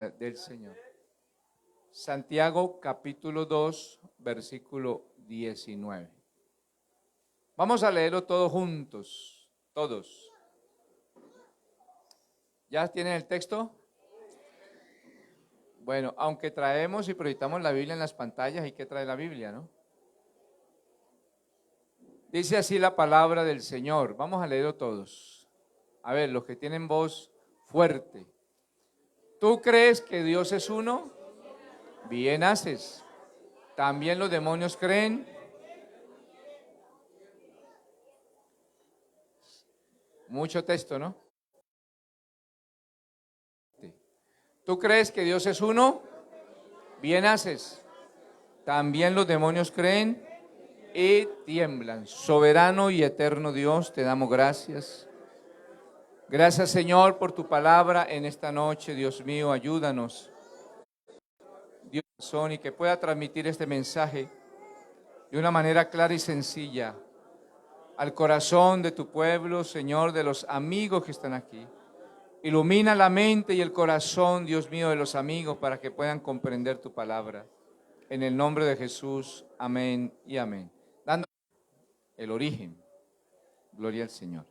del Señor. Santiago capítulo 2, versículo 19. Vamos a leerlo todos juntos, todos. ¿Ya tienen el texto? Bueno, aunque traemos y proyectamos la Biblia en las pantallas, hay que traer la Biblia, ¿no? Dice así la palabra del Señor. Vamos a leerlo todos. A ver, los que tienen voz fuerte. ¿Tú crees que Dios es uno? Bien haces. ¿También los demonios creen? Mucho texto, ¿no? ¿Tú crees que Dios es uno? Bien haces. ¿También los demonios creen? Y tiemblan. Soberano y eterno Dios, te damos gracias. Gracias, Señor, por tu palabra en esta noche. Dios mío, ayúdanos. Dios, y que pueda transmitir este mensaje de una manera clara y sencilla al corazón de tu pueblo, Señor, de los amigos que están aquí. Ilumina la mente y el corazón, Dios mío, de los amigos para que puedan comprender tu palabra. En el nombre de Jesús, amén y amén. Dando el origen. Gloria al Señor.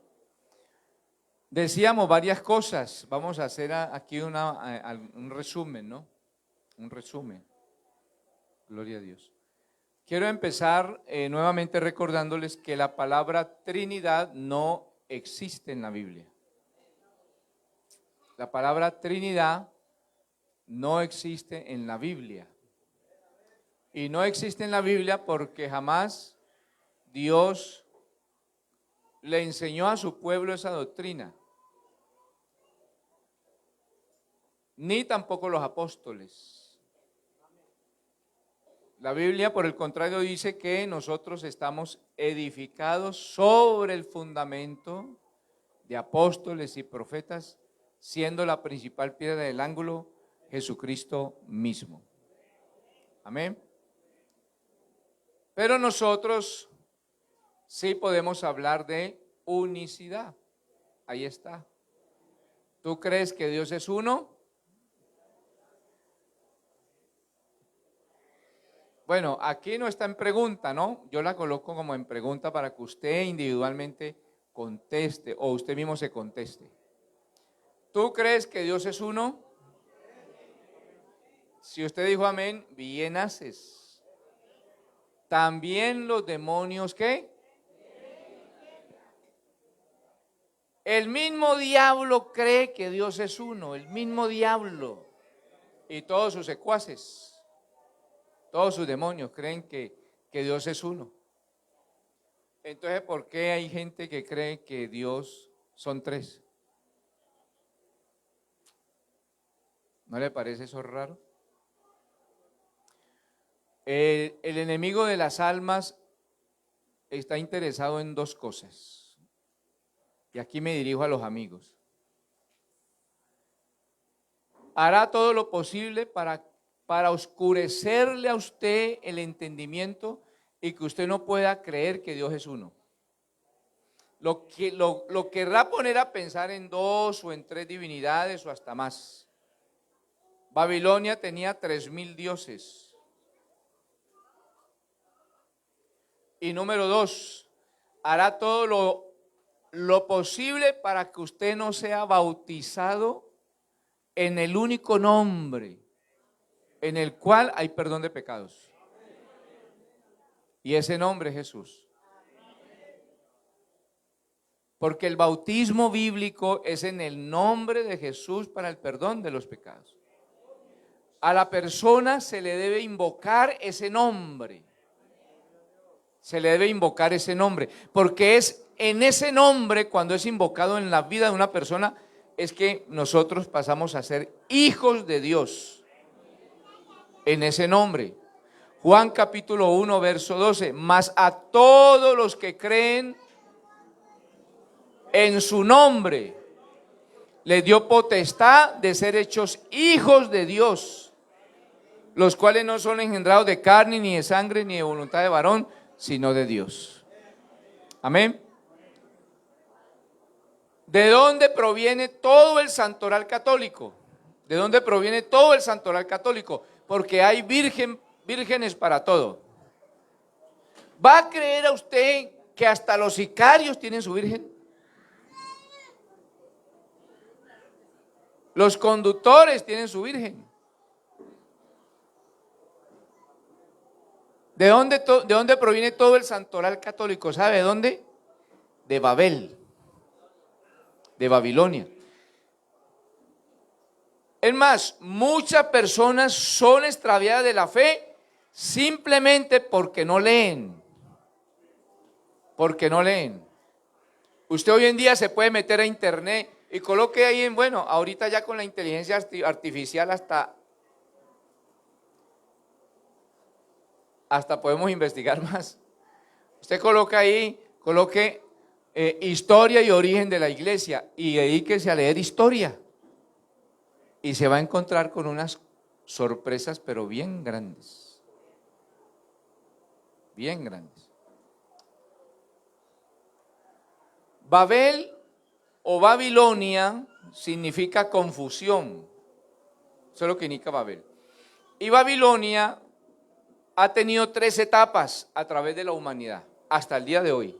Decíamos varias cosas. Vamos a hacer aquí un resumen, ¿no? Un resumen. Gloria a Dios. Quiero empezar nuevamente recordándoles que la palabra Trinidad no existe en la Biblia. La palabra Trinidad no existe en la Biblia. Y no existe en la Biblia porque jamás Dios le enseñó a su pueblo esa doctrina. Ni tampoco los apóstoles. La Biblia, por el contrario, dice que nosotros estamos edificados sobre el fundamento de apóstoles y profetas, siendo la principal piedra del ángulo Jesucristo mismo. Amén. Pero nosotros sí podemos hablar de unicidad. Ahí está. ¿Tú crees que Dios es uno? Bueno, aquí no está en pregunta, ¿no? Yo la coloco como en pregunta para que usted individualmente conteste o usted mismo se conteste. ¿Tú crees que Dios es uno? Si usted dijo amén, bien haces. ¿También los demonios qué? El mismo diablo cree que Dios es uno, el mismo diablo y todos sus secuaces, todos sus demonios creen que Dios es uno. Entonces, ¿por qué hay gente que cree que Dios son tres? ¿No le parece eso raro? El enemigo de las almas está interesado en dos cosas. Y aquí me dirijo a los amigos. Hará todo lo posible para oscurecerle a usted el entendimiento y que usted no pueda creer que Dios es uno. Lo querrá poner a pensar en dos o en tres divinidades o hasta más. Babilonia tenía 3000 dioses. Y número dos, hará todo lo posible para que usted no sea bautizado en el único nombre en el cual hay perdón de pecados. Y ese nombre es Jesús. Porque el bautismo bíblico es en el nombre de Jesús para el perdón de los pecados. A la persona se le debe invocar ese nombre. Se le debe invocar ese nombre, porque es en ese nombre, cuando es invocado en la vida de una persona, es que nosotros pasamos a ser hijos de Dios. En ese nombre. Juan capítulo 1, verso 12. Mas a todos los que creen en su nombre, les dio potestad de ser hechos hijos de Dios, los cuales no son engendrados de carne, ni de sangre, ni de voluntad de varón, sino de Dios. Amén. ¿De dónde proviene todo el santoral católico? ¿De dónde proviene todo el santoral católico? Porque hay vírgenes para todo. ¿Va a creer a usted que hasta los sicarios tienen su virgen? Los conductores tienen su virgen. ¿De dónde proviene todo el santoral católico? ¿Sabe de dónde? De Babel, de Babilonia. Es más, muchas personas son extraviadas de la fe simplemente porque no leen. Porque no leen. Usted hoy en día se puede meter a internet y coloque ahí bueno, ahorita ya con la inteligencia artificial hasta podemos investigar más. Usted coloca ahí, coloque historia y origen de la iglesia y dedíquese a leer historia. Y se va a encontrar con unas sorpresas, pero bien grandes. Bien grandes. Babel o Babilonia significa confusión. Eso es lo que indica Babel. Y Babilonia ha tenido 3 etapas a través de la humanidad, hasta el día de hoy.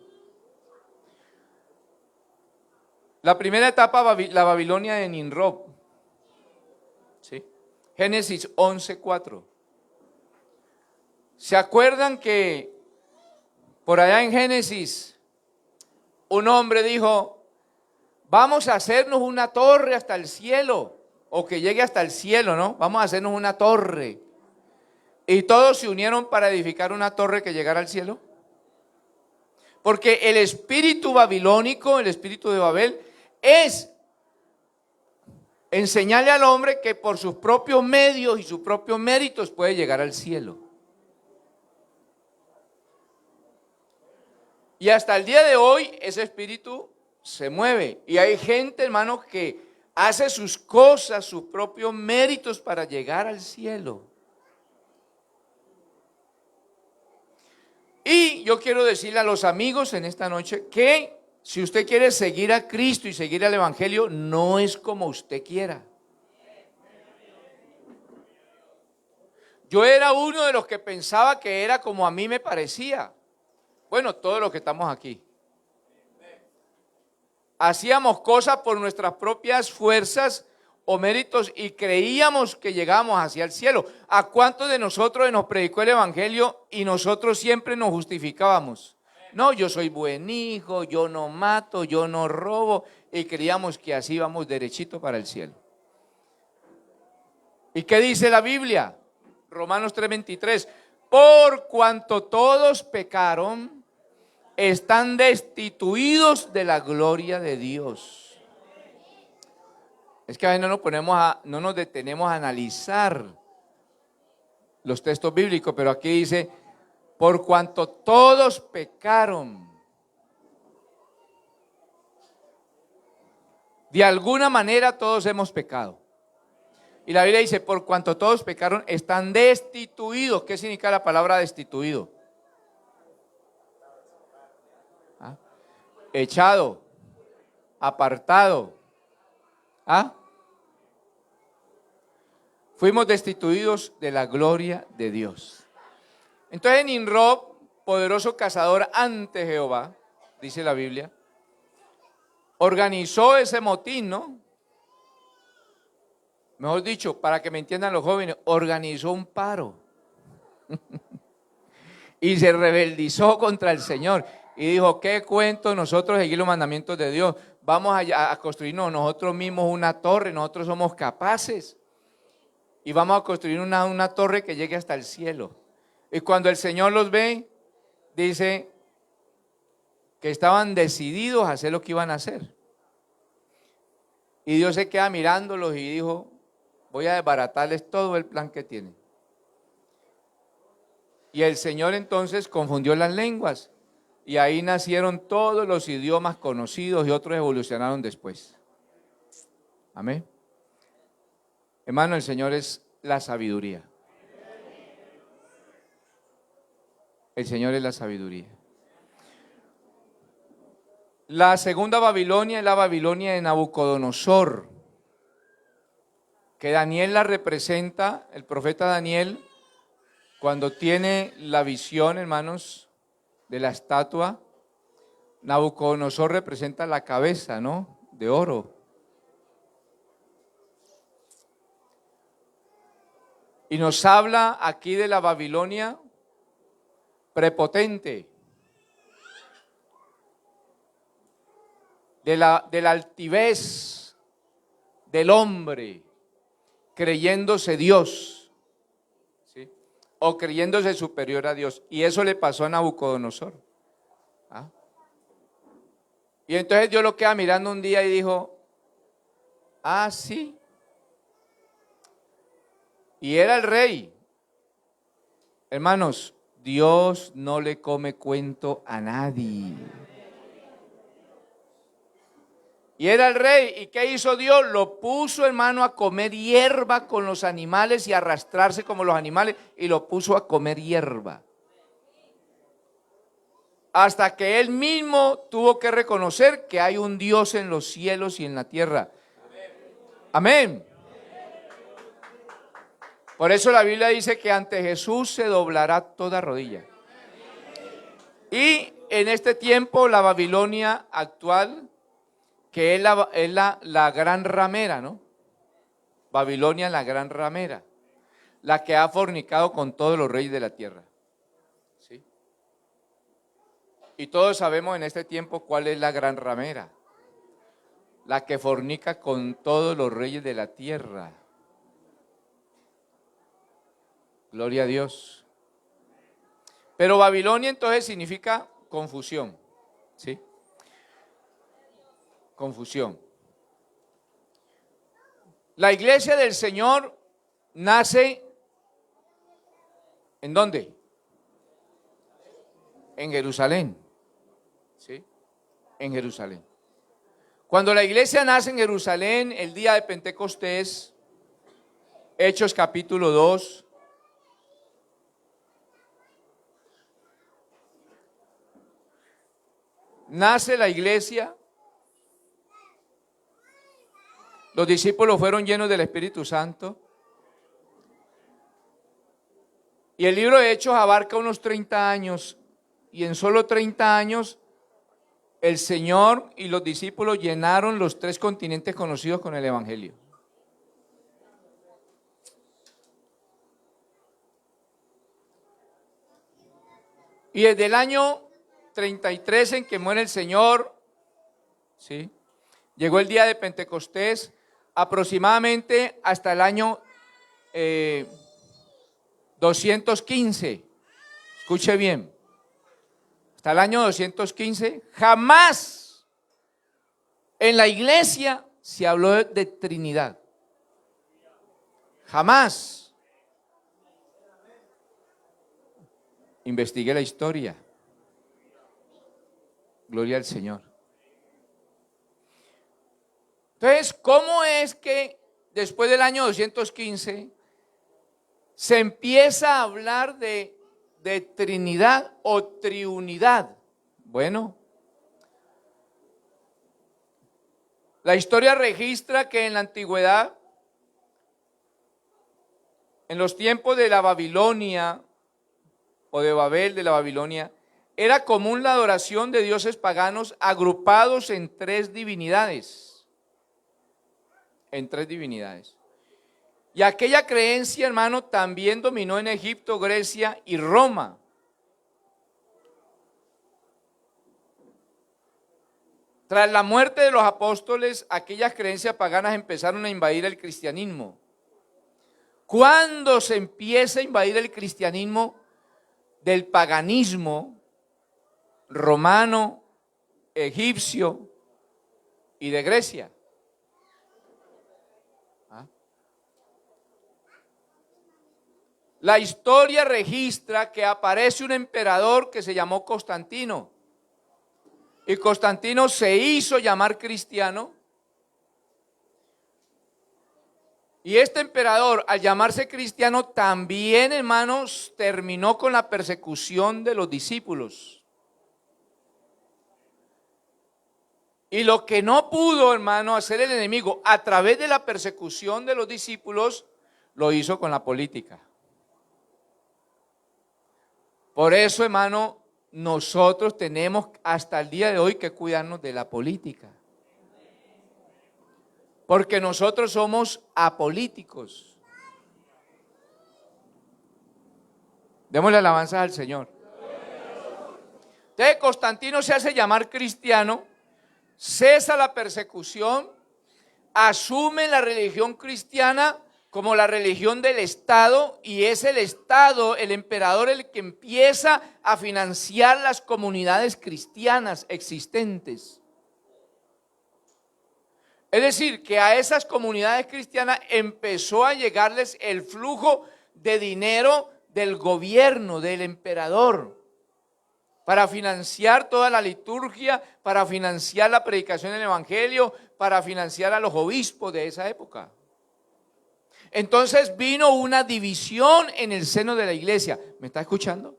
La primera etapa, la Babilonia de Nimrod. ¿Sí? Génesis 11:4. ¿Se acuerdan que por allá en Génesis un hombre dijo, vamos a hacernos una torre hasta el cielo, o que llegue hasta el cielo, ¿no? Vamos a hacernos una torre. Y todos se unieron para edificar una torre que llegara al cielo. Porque el espíritu babilónico, el espíritu de Babel, es enseñarle al hombre que por sus propios medios y sus propios méritos puede llegar al cielo. Y hasta el día de hoy ese espíritu se mueve. Y hay gente, hermano, que hace sus cosas, sus propios méritos para llegar al cielo. Y yo quiero decirle a los amigos en esta noche que si usted quiere seguir a Cristo y seguir al Evangelio, no es como usted quiera. Yo era uno de los que pensaba que era como a mí me parecía. Bueno, todos los que estamos aquí. Hacíamos cosas por nuestras propias fuerzas o méritos y creíamos que llegábamos hacia el cielo. ¿A cuántos de nosotros nos predicó el Evangelio y nosotros siempre nos justificábamos? No, yo soy buen hijo, yo no mato, yo no robo, y creíamos que así íbamos derechito para el cielo. ¿Y qué dice la Biblia? Romanos 3:23, por cuanto todos pecaron, están destituidos de la gloria de Dios. Es que a veces no nos detenemos a analizar los textos bíblicos, pero aquí dice, por cuanto todos pecaron. De alguna manera todos hemos pecado. Y la Biblia dice, por cuanto todos pecaron, están destituidos. ¿Qué significa la palabra destituido? ¿Ah? Echado, apartado. ¿Ah? Fuimos destituidos de la gloria de Dios. Entonces Nimrod, poderoso cazador ante Jehová, dice la Biblia, organizó ese motín, ¿no? Mejor dicho, para que me entiendan los jóvenes, organizó un paro. Y se rebeldizó contra el Señor. Y dijo, ¿qué cuento nosotros seguir los mandamientos de Dios? Vamos a construirnos nosotros mismos una torre, nosotros somos capaces. Y vamos a construir una torre que llegue hasta el cielo. Y cuando el Señor los ve, dice que estaban decididos a hacer lo que iban a hacer. Y Dios se queda mirándolos y dijo, voy a desbaratarles todo el plan que tienen. Y el Señor entonces confundió las lenguas. Y ahí nacieron todos los idiomas conocidos y otros evolucionaron después. Amén. Hermano, el Señor es la sabiduría. El Señor es la sabiduría. La segunda Babilonia es la Babilonia de Nabucodonosor. que Daniel la representa, el profeta Daniel, cuando tiene la visión, hermanos, de la estatua. Nabucodonosor representa la cabeza, ¿no?, de oro. Y nos habla aquí de la Babilonia prepotente, de la altivez del hombre, creyéndose Dios, ¿sí?, o creyéndose superior a Dios. Y eso le pasó a Nabucodonosor. ¿Ah? Y entonces Dios lo queda mirando un día y dijo, ah, sí. Y era el rey. Hermanos, Dios no le come cuento a nadie. Y era el rey. ¿Y qué hizo Dios? Lo puso, hermano, a comer hierba con los animales y a arrastrarse como los animales. Y lo puso a comer hierba. Hasta que él mismo tuvo que reconocer que hay un Dios en los cielos y en la tierra. Amén. Por eso la Biblia dice que ante Jesús se doblará toda rodilla. Y en este tiempo la Babilonia actual, que es la gran ramera, ¿no? Babilonia, la gran ramera, la que ha fornicado con todos los reyes de la tierra. ¿Sí? Y todos sabemos en este tiempo cuál es la gran ramera, la que fornica con todos los reyes de la tierra. Gloria a Dios. Pero Babilonia entonces significa confusión, ¿sí? Confusión. La iglesia del Señor nace, ¿en dónde? En Jerusalén, ¿sí? En Jerusalén. Cuando la iglesia nace en Jerusalén, el día de Pentecostés, Hechos capítulo 2, nace la iglesia, los discípulos fueron llenos del Espíritu Santo, y el libro de Hechos abarca unos 30 años, y en solo 30 años el Señor y los discípulos llenaron los 3 continentes conocidos con el Evangelio. Y desde el año 33 en que muere el Señor, ¿sí?, llegó el día de Pentecostés, aproximadamente hasta el año 215. Escuche bien, hasta el año 215, jamás en la iglesia se habló de Trinidad. Jamás. Investigué la historia. Gloria al Señor. Entonces, ¿cómo es que después del año 215 se empieza a hablar de Trinidad o triunidad? Bueno, la historia registra que en la antigüedad, en los tiempos de la Babilonia o de Babel, de la Babilonia, era común la adoración de dioses paganos agrupados en 3 divinidades. En 3 divinidades. Y aquella creencia, hermano, también dominó en Egipto, Grecia y Roma. Tras la muerte de los apóstoles, aquellas creencias paganas empezaron a invadir el cristianismo. ¿Cuándo se empieza a invadir el cristianismo del paganismo romano, egipcio y de Grecia? La historia registra que aparece un emperador que se llamó Constantino. Y Constantino se hizo llamar cristiano. Y este emperador, al llamarse cristiano, también, hermanos, terminó con la persecución de los discípulos. Y lo que no pudo, hermano, hacer el enemigo a través de la persecución de los discípulos, lo hizo con la política. Por eso, hermano, nosotros tenemos hasta el día de hoy que cuidarnos de la política. Porque nosotros somos apolíticos. Démosle alabanza al Señor. Entonces Constantino se hace llamar cristiano, cesa la persecución, asume la religión cristiana como la religión del Estado, y es el Estado, el emperador, el que empieza a financiar las comunidades cristianas existentes. Es decir, que a esas comunidades cristianas empezó a llegarles el flujo de dinero del gobierno, del emperador, para financiar toda la liturgia, para financiar la predicación del evangelio, para financiar a los obispos de esa época. Entonces vino una división en el seno de la iglesia. ¿Me está escuchando?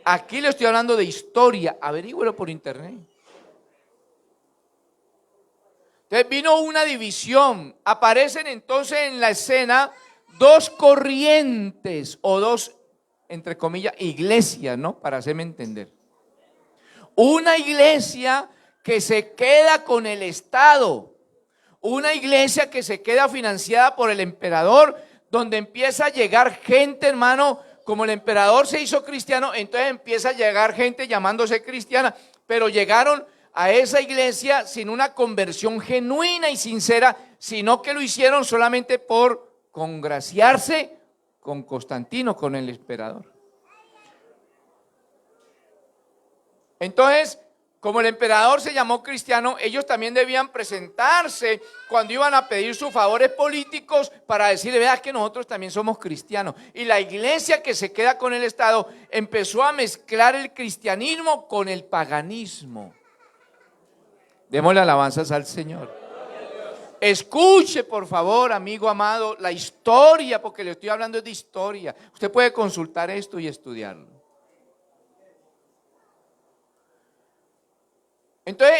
Aquí le estoy hablando de historia, averígüelo por internet. Entonces vino una división. Aparecen entonces en la escena dos corrientes o dos, entre comillas, iglesias, ¿no? Para hacerme entender. Una iglesia que se queda con el Estado, una iglesia que se queda financiada por el emperador, donde empieza a llegar gente, hermano, como el emperador se hizo cristiano, entonces empieza a llegar gente llamándose cristiana, pero llegaron a esa iglesia sin una conversión genuina y sincera, sino que lo hicieron solamente por congraciarse con Constantino, con el emperador. Entonces, como el emperador se llamó cristiano, ellos también debían presentarse cuando iban a pedir sus favores políticos para decirle, vea que nosotros también somos cristianos. Y la iglesia que se queda con el Estado empezó a mezclar el cristianismo con el paganismo. Démosle alabanzas al Señor. Escuche, por favor, amigo amado, la historia, porque le estoy hablando de historia. Usted puede consultar esto y estudiarlo. Entonces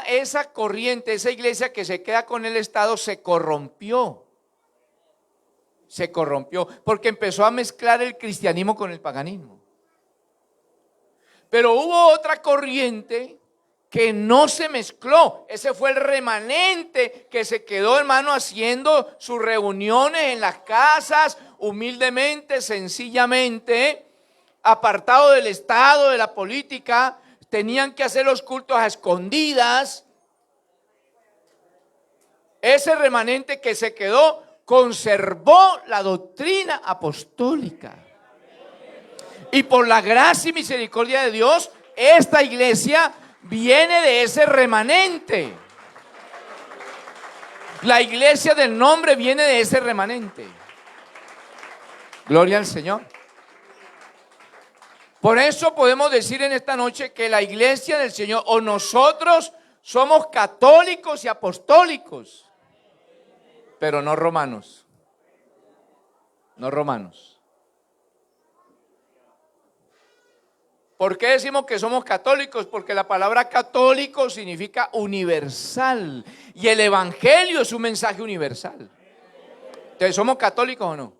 esa corriente, esa iglesia que se queda con el Estado se corrompió. Se corrompió porque empezó a mezclar el cristianismo con el paganismo. Pero hubo otra corriente que no se mezcló. Ese fue el remanente que se quedó, hermano, haciendo sus reuniones en las casas, humildemente, sencillamente, apartado del Estado, de la política. Tenían que hacer los cultos a escondidas. Ese remanente que se quedó conservó la doctrina apostólica. Y por la gracia y misericordia de Dios, esta iglesia viene de ese remanente. La iglesia del nombre viene de ese remanente. Gloria al Señor. Por eso podemos decir en esta noche que la iglesia del Señor o nosotros somos católicos y apostólicos, pero no romanos. No romanos. ¿Por qué decimos que somos católicos? Porque la palabra católico significa universal y el evangelio es un mensaje universal. Entonces, ¿somos católicos o no?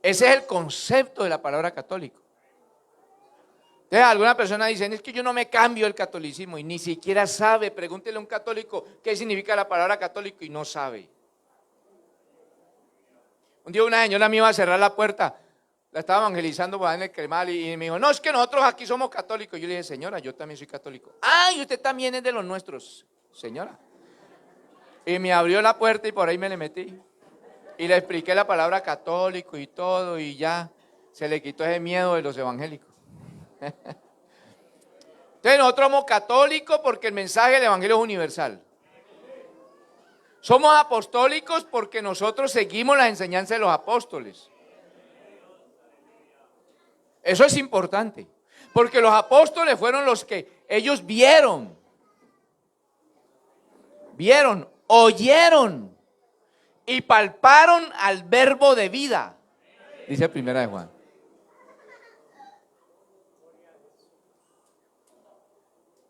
Ese es el concepto de la palabra católico. Entonces, alguna persona dice, es que yo no me cambio el catolicismo y ni siquiera sabe. Pregúntele a un católico qué significa la palabra católico y no sabe. Un día una señora me iba a cerrar la puerta, la estaba evangelizando por ahí en el Cremal y me dijo, no, es que nosotros aquí somos católicos. Yo le dije, señora, yo también soy católico. Ah, y usted también es de los nuestros, señora. Y me abrió la puerta y por ahí me le metí. Y le expliqué la palabra católico y todo y ya se le quitó ese miedo de los evangélicos. Entonces nosotros somos católicos porque el mensaje del evangelio es universal. Somos apostólicos porque nosotros seguimos las enseñanzas de los apóstoles. Eso es importante, porque los apóstoles fueron los que ellos vieron, oyeron y palparon al verbo de vida, dice Primera de Juan.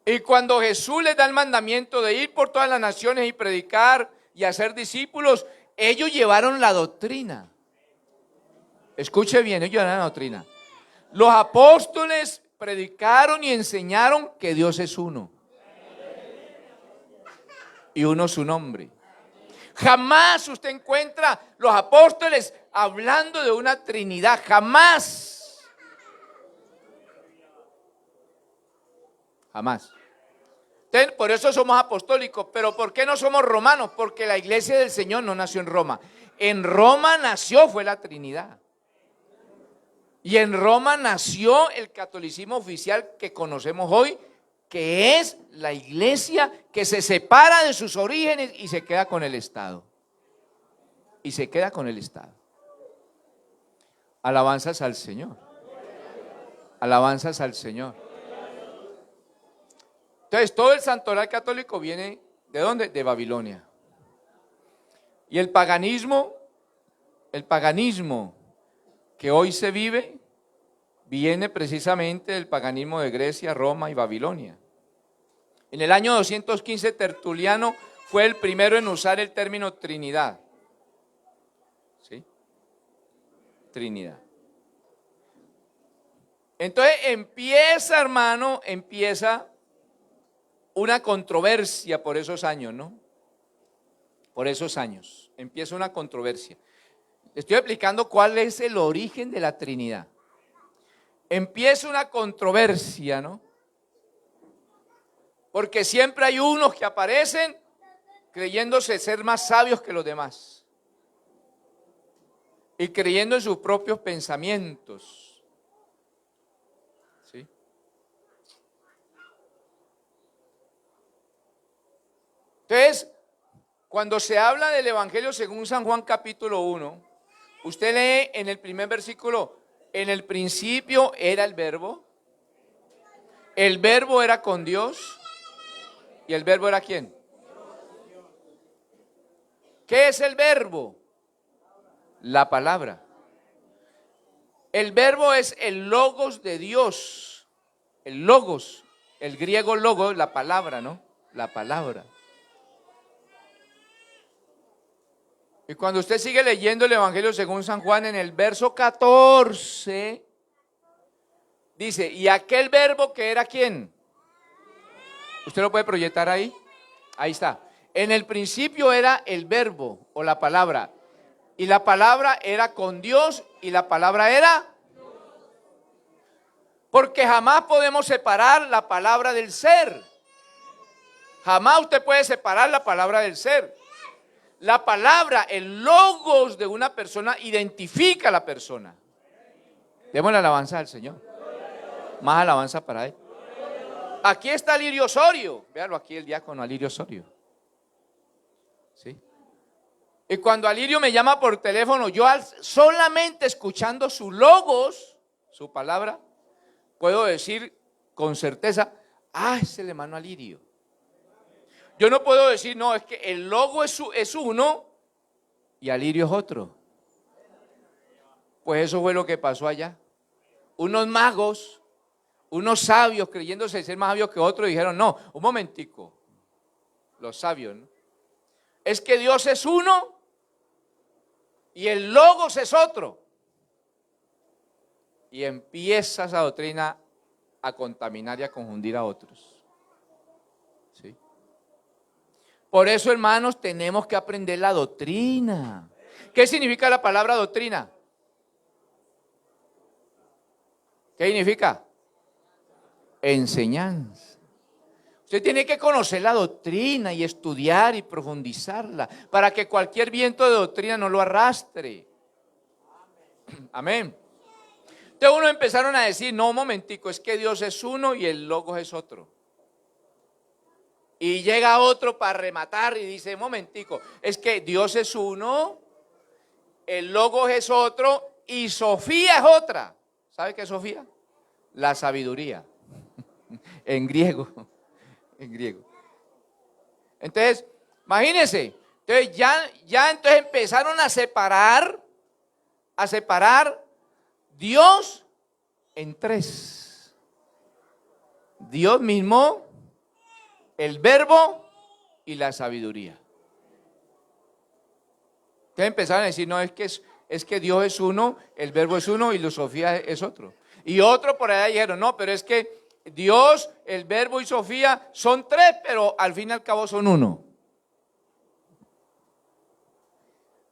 Y cuando Jesús les da el mandamiento de ir por todas las naciones y predicar y hacer discípulos, ellos llevaron la doctrina. Escuche bien, ellos llevaron la doctrina. Los apóstoles predicaron y enseñaron que Dios es uno. Y uno su nombre. Jamás usted encuentra los apóstoles hablando de una Trinidad, jamás. Jamás. Entonces, por eso somos apostólicos. Pero ¿por qué no somos romanos? Porque la iglesia del Señor no nació en Roma. En Roma nació, fue la Trinidad. Y en Roma nació el catolicismo oficial que conocemos hoy, que es la iglesia que se separa de sus orígenes y se queda con el Estado. Y se queda con el Estado. Alabanzas al Señor. Alabanzas al Señor. Entonces, todo el santoral católico viene, ¿de dónde? De Babilonia. Y el paganismo que hoy se vive, viene precisamente del paganismo de Grecia, Roma y Babilonia. En el año 215, Tertuliano fue el primero en usar el término Trinidad. ¿Sí? Trinidad. Entonces empieza, hermano, una controversia por esos años, ¿no? Por esos años, empieza una controversia. Estoy explicando cuál es el origen de la Trinidad. Empieza una controversia, ¿no? Porque siempre hay unos que aparecen creyéndose ser más sabios que los demás. Y creyendo en sus propios pensamientos. ¿Sí? Entonces, cuando se habla del Evangelio según San Juan capítulo 1, usted lee en el primer versículo, en el principio era el verbo era con Dios, y el verbo era ¿quién? ¿Qué es el verbo? La palabra. El verbo es el logos de Dios, el logos, el griego logos, la palabra, ¿no? La palabra. Y cuando usted sigue leyendo el Evangelio según San Juan, en el verso 14, dice, ¿y aquel verbo que era quién? ¿Usted lo puede proyectar ahí? Ahí está. En el principio era el verbo o la palabra. Y la palabra era con Dios y la palabra era. Porque jamás podemos separar la palabra del ser. Jamás usted puede separar la palabra del ser. La palabra, el logos de una persona identifica a la persona. Démosle alabanza al Señor. Más alabanza para Él. Aquí está Alirio Osorio. Véalo aquí el diácono Alirio Osorio. ¿Sí? Y cuando Alirio me llama por teléfono, yo solamente escuchando su logos, su palabra, puedo decir con certeza, es el hermano Alirio. Yo no puedo decir, no, es que el logo es uno y Alirio es otro. Pues eso fue lo que pasó allá. Unos magos, unos sabios creyéndose ser más sabios que otros dijeron, no, un momentico, los sabios, ¿no? Es que Dios es uno y el logos es otro. Y empieza esa doctrina a contaminar y a confundir a otros. ¿Sí? Por eso, hermanos, tenemos que aprender la doctrina. ¿Qué significa la palabra doctrina? ¿Qué significa? Enseñanza. Usted tiene que conocer la doctrina y estudiar y profundizarla para que cualquier viento de doctrina no lo arrastre. Amén. Entonces uno empezaron a decir, no, un momentico, es que Dios es uno y el logos es otro. Y llega otro para rematar y dice, un momentico, es que Dios es uno, el logos es otro y Sofía es otra. ¿Sabe qué es Sofía? La sabiduría. En griego. En griego. Entonces, imagínense, entonces ya entonces empezaron a separar Dios en tres. Dios mismo, el verbo y la sabiduría. Entonces empezaron a decir, no, es que Dios es uno, el verbo es uno y la Sofía es otro. Y otro por allá dijeron, no, pero es que Dios, el verbo y Sofía son tres, pero al fin y al cabo son uno.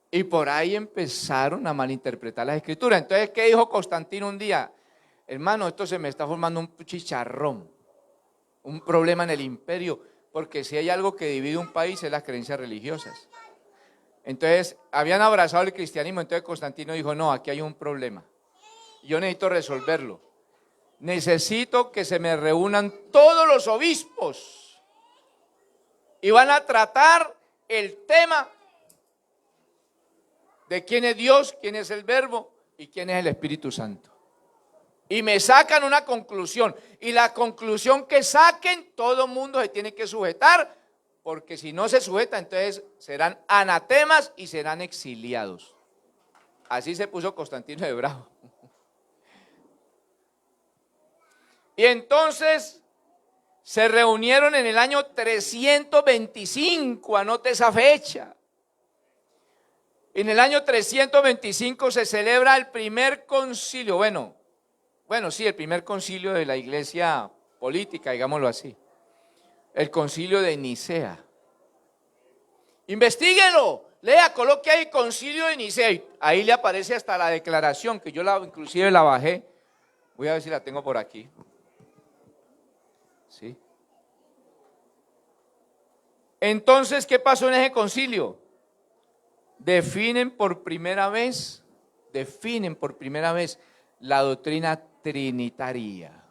Y por ahí empezaron a malinterpretar las escrituras. Entonces, ¿qué dijo Constantino un día? Hermano, esto se me está formando un chicharrón, un problema en el imperio, porque si hay algo que divide un país es las creencias religiosas. Entonces, habían abrazado el cristianismo, entonces Constantino dijo, no, aquí hay un problema. Yo necesito resolverlo. Necesito que se me reúnan todos los obispos y van a tratar el tema de quién es Dios, quién es el verbo y quién es el Espíritu Santo. Y me sacan una conclusión. Y la conclusión que saquen, todo el mundo se tiene que sujetar, porque si no se sujeta, entonces serán anatemas y serán exiliados. Así se puso Constantino de bravo. Y entonces se reunieron en el año 325, anote esa fecha. En el año 325 se celebra el primer concilio, bueno, sí, el primer concilio de la iglesia política, digámoslo así. El concilio de Nicea. Investíguelo, lea, coloque ahí concilio de Nicea. Ahí le aparece hasta la declaración, que yo inclusive la bajé. Voy a ver si la tengo por aquí. ¿Sí? Entonces, ¿qué pasó en ese concilio? Definen por primera vez la doctrina trinitaria.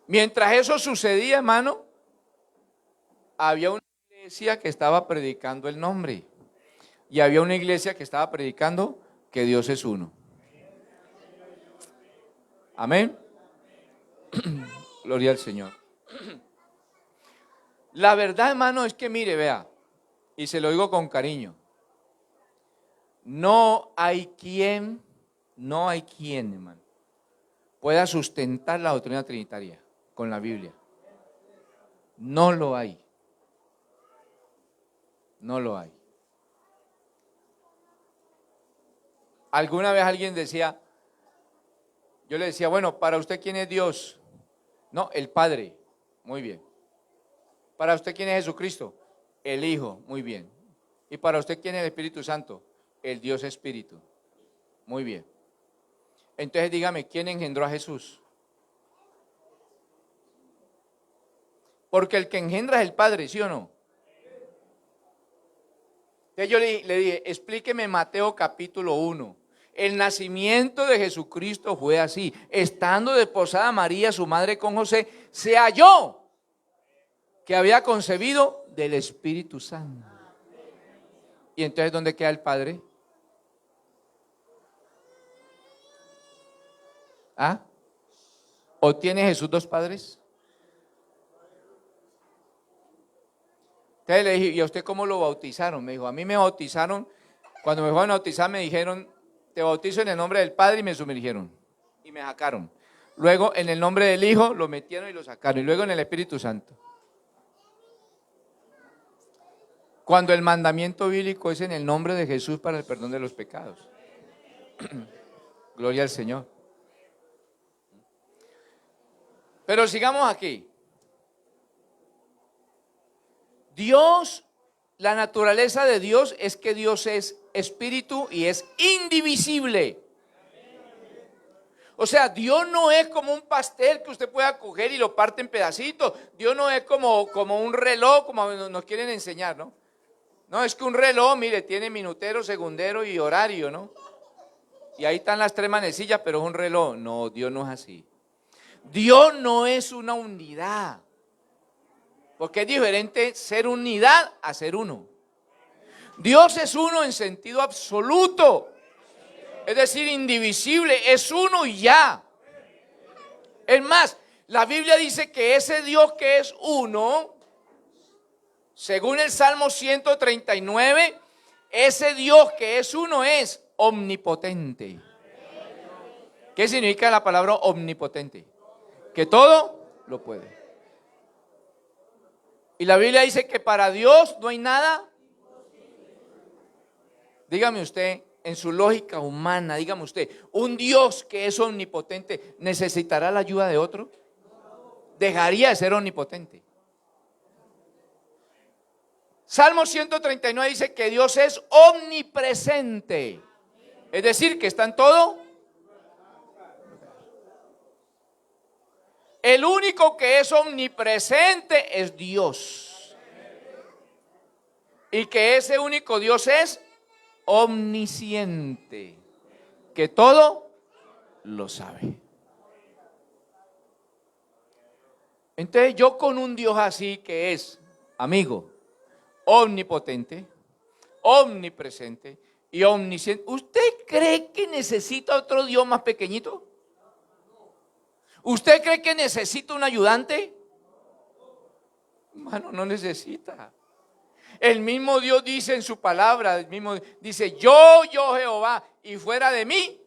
Mientras eso sucedía, hermano, había una iglesia que estaba predicando el nombre y había una iglesia que estaba predicando que Dios es uno. Amén. Gloria al Señor. La verdad, hermano, es que mire, vea, y se lo digo con cariño, no hay quien, hermano, pueda sustentar la doctrina trinitaria con la Biblia. No lo hay. No lo hay. Alguna vez alguien decía, yo le decía, bueno, para usted, ¿quién es Dios? No, el Padre. Muy bien. Para usted, ¿quién es Jesucristo? El Hijo. Muy bien. ¿Y para usted, quién es el Espíritu Santo? El Dios Espíritu. Muy bien. Entonces dígame, ¿quién engendró a Jesús? Porque el que engendra es el Padre, ¿sí o no? Entonces yo le dije, explíqueme Mateo capítulo 1. El nacimiento de Jesucristo fue así. Estando desposada María, su madre, con José, se halló que había concebido del Espíritu Santo. ¿Y entonces dónde queda el Padre? ¿Ah? ¿O tiene Jesús dos padres? Entonces le dije, ¿y a usted cómo lo bautizaron? Me dijo, a mí me bautizaron, cuando me fueron a bautizar me dijeron, te bautizo en el nombre del Padre, y me sumergieron y me sacaron. Luego en el nombre del Hijo lo metieron y lo sacaron, y luego en el Espíritu Santo. Cuando el mandamiento bíblico es en el nombre de Jesús para el perdón de los pecados. Gloria al Señor. Pero sigamos aquí. Dios, la naturaleza de Dios es que Dios es espíritu y es indivisible. O sea, Dios no es como un pastel que usted pueda coger y lo parte en pedacitos. Dios no es como un reloj, como nos quieren enseñar, ¿no? No, es que un reloj, mire, tiene minutero, segundero y horario, ¿no? Y ahí están las tres manecillas, pero es un reloj. No, Dios no es así. Dios no es una unidad. Porque es diferente ser unidad a ser uno. Dios es uno en sentido absoluto. Es decir, indivisible, es uno y ya. Es más, la Biblia dice que ese Dios que es uno, según el Salmo 139, ese Dios que es uno es omnipotente. ¿Qué significa la palabra omnipotente? que todo lo puede. Y la Biblia dice que para Dios no hay nada. Dígame usted, en su lógica humana, dígame usted, un Dios que es omnipotente, ¿necesitará la ayuda de otro? Dejaría de ser omnipotente. Salmo 139 dice que Dios es omnipresente, es decir, que está en todo. El único que es omnipresente es Dios. Y que ese único Dios es omnisciente, que todo lo sabe. Entonces yo con un Dios así que es, amigo, omnipotente, omnipresente y omnisciente, ¿usted cree que necesita otro Dios más pequeñito? ¿Usted cree que necesita un ayudante? Hermano, no necesita. El mismo Dios dice en su palabra, el mismo dice, yo Jehová, y fuera de mí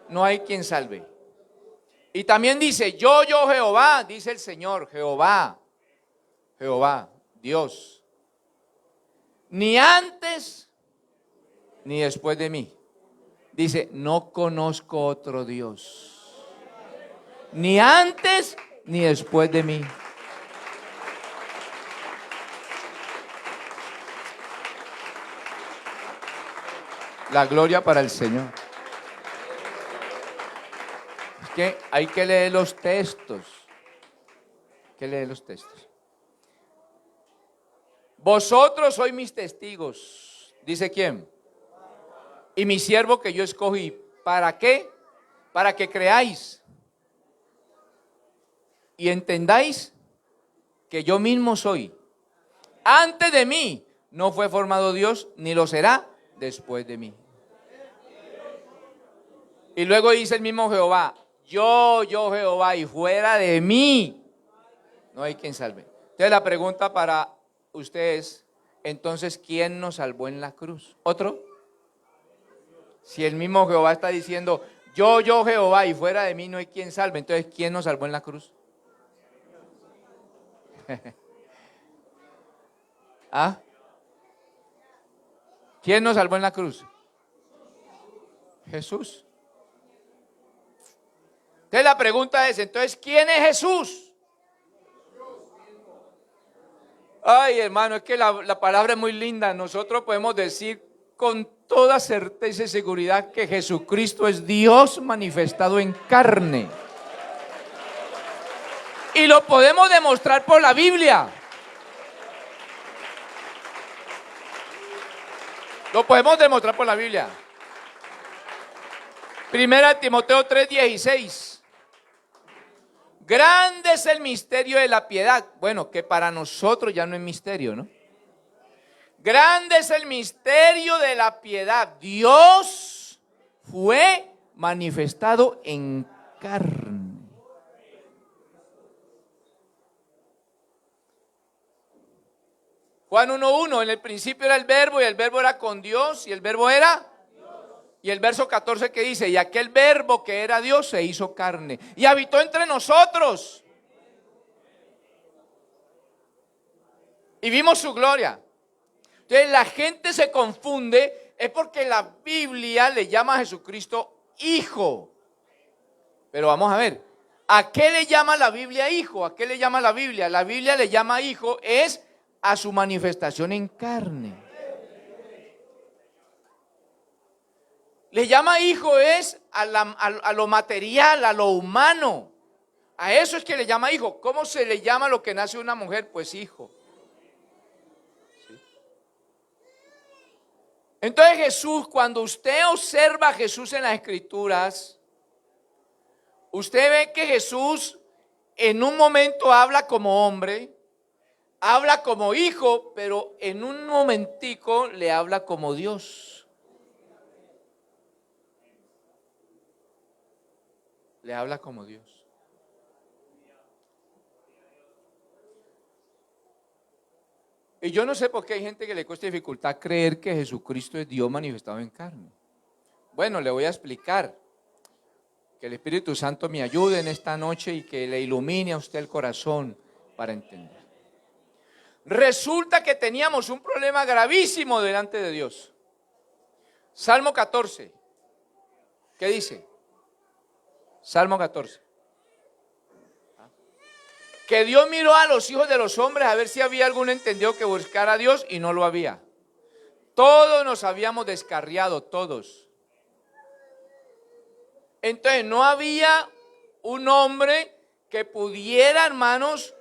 no hay quien salve. Y también dice, yo Jehová, dice el Señor, Jehová, Dios, ni antes ni después de mí. Dice, no conozco otro Dios, ni antes ni después de mí. La gloria para el Señor. Es que hay que leer los textos. Hay que leer los textos. Vosotros sois mis testigos, dice quién, y mi siervo que yo escogí. ¿Para qué? Para que creáis y entendáis que yo mismo soy. Antes de mí no fue formado Dios, ni lo será después de mí. Y luego dice el mismo Jehová, yo Jehová, y fuera de mí no hay quien salve. Entonces la pregunta para ustedes, entonces, ¿quién nos salvó en la cruz? ¿Otro? Si el mismo Jehová está diciendo, yo Jehová, y fuera de mí no hay quien salve, entonces, ¿quién nos salvó en la cruz? ¿Ah? ¿Quién nos salvó en la cruz? Jesús. Entonces la pregunta es, entonces, ¿quién es Jesús? Ay, hermano, es que la palabra es muy linda. Nosotros podemos decir con toda certeza y seguridad que Jesucristo es Dios manifestado en carne. Y lo podemos demostrar por la Biblia. Lo podemos demostrar por la Biblia. Primera Timoteo 3:16. Grande es el misterio de la piedad. Bueno, que para nosotros ya no es misterio, ¿no? Grande es el misterio de la piedad. Dios fue manifestado en carne. Juan 1:1, en el principio era el verbo y el verbo era con Dios y el verbo era... Y el verso 14 que dice, y aquel verbo que era Dios se hizo carne y habitó entre nosotros. Y vimos su gloria. Entonces la gente se confunde, es porque la Biblia le llama a Jesucristo hijo. Pero vamos a ver, ¿a qué le llama la Biblia hijo? ¿A qué le llama la Biblia? La Biblia le llama hijo es a su manifestación en carne. Le llama hijo es a lo material, a lo humano. A eso es que le llama hijo. ¿Cómo se le llama lo que nace de una mujer? Pues hijo. ¿Sí? Entonces Jesús, cuando usted observa a Jesús en las Escrituras, usted ve que Jesús en un momento habla como hombre, habla como hijo, pero en un momentico le habla como Dios. Le habla como Dios. Y yo no sé por qué hay gente que le cuesta dificultad creer que Jesucristo es Dios manifestado en carne. Bueno, le voy a explicar. Que el Espíritu Santo me ayude en esta noche y que le ilumine a usted el corazón para entender. Resulta que teníamos un problema gravísimo delante de Dios. Salmo 14. ¿Qué dice? Salmo 14. Que Dios miró a los hijos de los hombres a ver si había algún entendido que buscara a Dios y no lo había. Todos nos habíamos descarriado, todos. Entonces no había un hombre que pudiera, hermanos,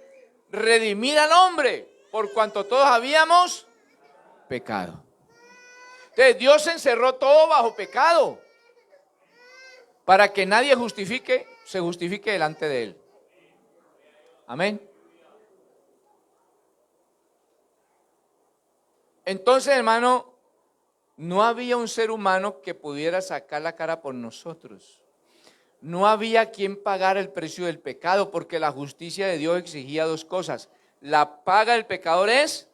redimir al hombre, por cuanto todos habíamos pecado. Entonces Dios encerró todo bajo pecado, para que nadie se justifique delante de Él. Amén. Entonces, hermano, no había un ser humano que pudiera sacar la cara por nosotros. No había quien pagara el precio del pecado, porque la justicia de Dios exigía dos cosas. La paga del pecador es,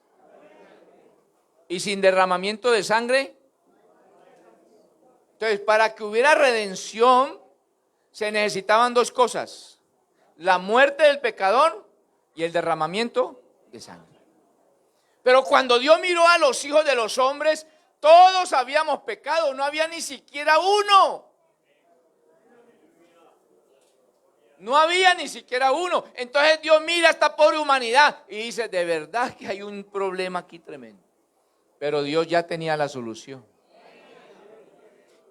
y sin derramamiento de sangre. Entonces, para que hubiera redención, se necesitaban dos cosas: la muerte del pecador y el derramamiento de sangre. Pero cuando Dios miró a los hijos de los hombres, todos habíamos pecado, no había ni siquiera uno. No había ni siquiera uno. Entonces Dios mira a esta pobre humanidad y dice: de verdad que hay un problema aquí tremendo. Pero Dios ya tenía la solución.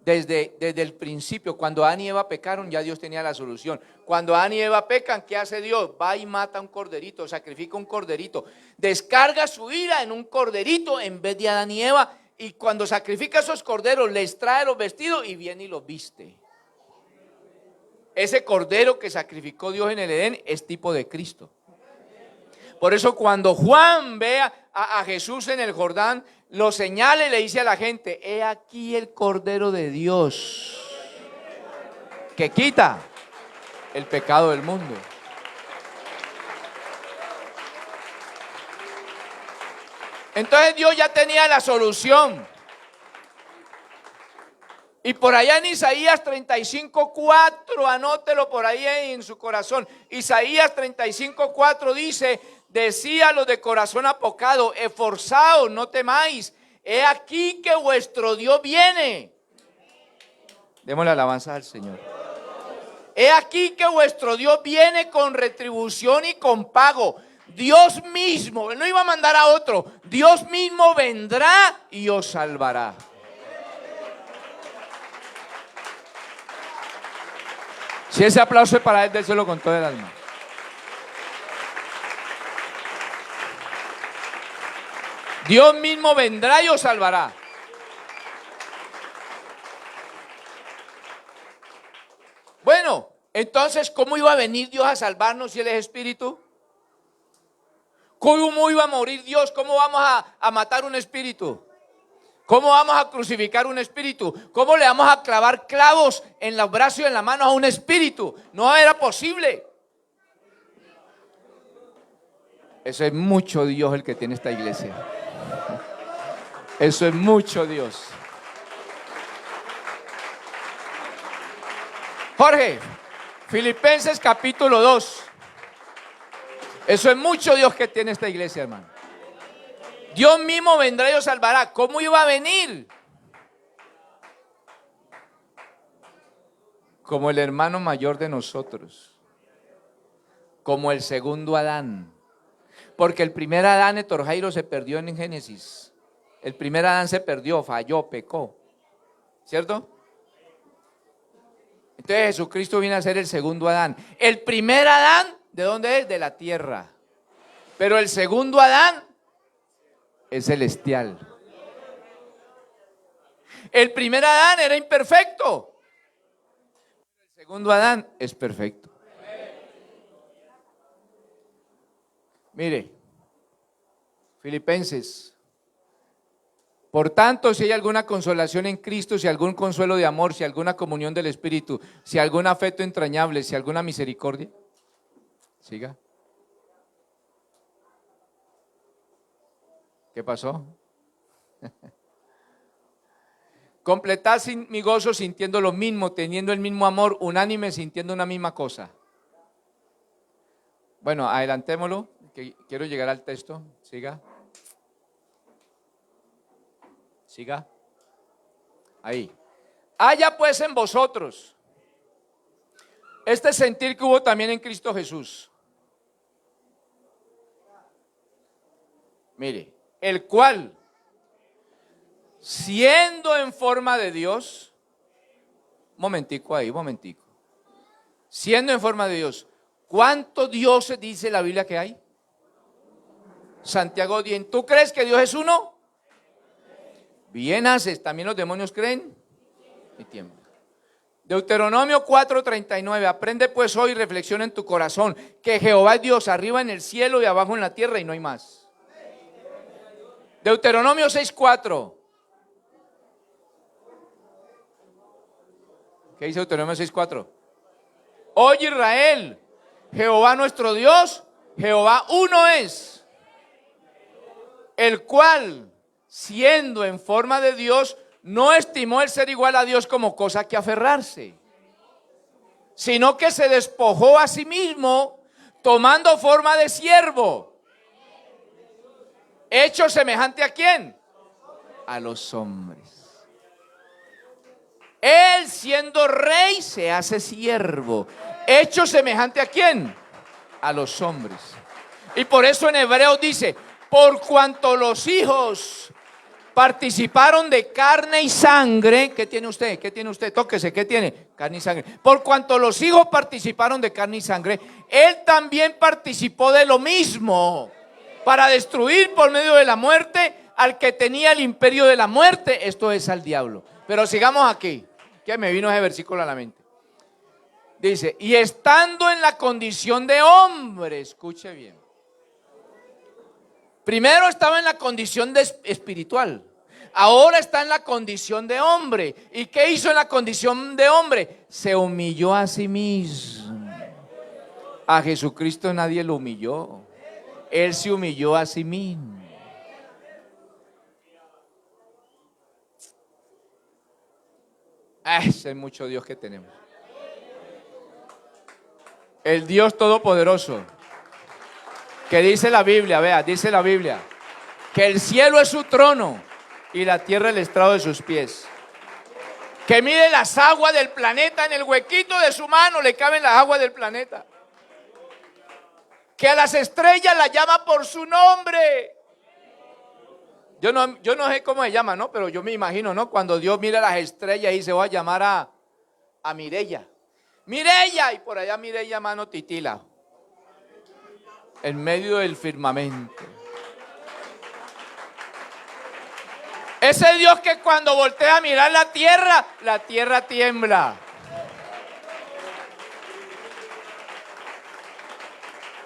Desde el principio, cuando Adán y Eva pecaron, ya Dios tenía la solución. Cuando Adán y Eva pecan, ¿qué hace Dios? Va y mata un corderito, sacrifica un corderito, descarga su ira en un corderito en vez de Adán y Eva. Y cuando sacrifica esos corderos, les trae los vestidos y viene y los viste. Ese cordero que sacrificó Dios en el Edén es tipo de Cristo. Por eso cuando Juan ve a Jesús en el Jordán, lo señala y le dice a la gente: he aquí el Cordero de Dios que quita el pecado del mundo. Entonces Dios ya tenía la solución. Y por allá en Isaías 35:4, anótelo por ahí en su corazón. Isaías 35:4 dice: decía los de corazón apocado, esforzaos, no temáis, he aquí que vuestro Dios viene. Démosle alabanza al Señor. He aquí que vuestro Dios viene con retribución y con pago. Dios mismo, Él no iba a mandar a otro, Dios mismo vendrá y os salvará. Si ese aplauso es para Él, déselo con todo el alma. Dios mismo vendrá y os salvará. Bueno, entonces, ¿cómo iba a venir Dios a salvarnos si Él es espíritu? ¿Cómo iba a morir Dios? ¿Cómo vamos a matar un espíritu? ¿Cómo vamos a crucificar un espíritu? ¿Cómo le vamos a clavar clavos en los brazos y en las manos a un espíritu? No era posible. Eso es mucho Dios el que tiene esta iglesia. Eso es mucho Dios. Jorge, Filipenses capítulo 2. Eso es mucho Dios que tiene esta iglesia, hermano. Dios mismo vendrá y os salvará. ¿Cómo iba a venir? Como el hermano mayor de nosotros, como el segundo Adán. Porque el primer Adán, Héctor Jairo, se perdió en Génesis. El primer Adán se perdió, falló, pecó, ¿cierto? Entonces Jesucristo viene a ser el segundo Adán. El primer Adán, ¿de dónde es? De la tierra. Pero el segundo Adán es celestial. El primer Adán era imperfecto. El segundo Adán es perfecto. Mire, Filipenses. Por tanto, si hay alguna consolación en Cristo, si algún consuelo de amor, si alguna comunión del Espíritu, si algún afecto entrañable, si alguna misericordia. Siga. ¿Qué pasó? Completad mi gozo sintiendo lo mismo, teniendo el mismo amor, unánime, sintiendo una misma cosa. Bueno, adelantémoslo, que quiero llegar al texto. Siga. Siga. Ahí. Haya pues en vosotros este sentir que hubo también en Cristo Jesús. Mire, el cual, siendo en forma de Dios, momentico ahí, momentico. Siendo en forma de Dios, ¿cuántos dioses dice la Biblia que hay? Santiago 10. ¿Tú crees que Dios es uno? Bien haces. ¿También los demonios creen? Y tiemblan. Deuteronomio 4:39. Aprende pues hoy y reflexiona en tu corazón que Jehová es Dios arriba en el cielo y abajo en la tierra y no hay más. Deuteronomio 6:4. ¿Qué dice Deuteronomio 6:4? Oye Israel, Jehová nuestro Dios, Jehová uno es, el cual, siendo en forma de Dios, no estimó el ser igual a Dios como cosa que aferrarse, sino que se despojó a sí mismo, tomando forma de siervo, hecho semejante ¿a quién? A los hombres. Él siendo rey se hace siervo, hecho semejante ¿a quién? A los hombres. Y por eso en Hebreos dice, por cuanto los hijos participaron de carne y sangre. ¿Qué tiene usted? ¿Qué tiene usted? Tóquese, ¿qué tiene? Carne y sangre. Por cuanto los hijos participaron de carne y sangre, él también participó de lo mismo, para destruir por medio de la muerte al que tenía el imperio de la muerte, esto es al diablo. Pero sigamos aquí, que me vino ese versículo a la mente. Dice, y estando en la condición de hombre, escuche bien. Primero estaba en la condición de espiritual, ahora está en la condición de hombre. ¿Y qué hizo en la condición de hombre? Se humilló a sí mismo. A Jesucristo nadie lo humilló, Él se humilló a sí mismo. Ese es mucho Dios que tenemos. El Dios Todopoderoso, que dice la Biblia, vea, dice la Biblia, que el cielo es su trono y la tierra el estrado de sus pies. Que mide las aguas del planeta, en el huequito de su mano le caben las aguas del planeta. Que a las estrellas las llama por su nombre. Yo no sé cómo se llama, ¿no? Pero yo me imagino, ¿no? Cuando Dios mira las estrellas y se va a llamar a Mireya. Mireya, y por allá Mireya, mano titila, en medio del firmamento. Ese Dios que cuando voltea a mirar la tierra tiembla.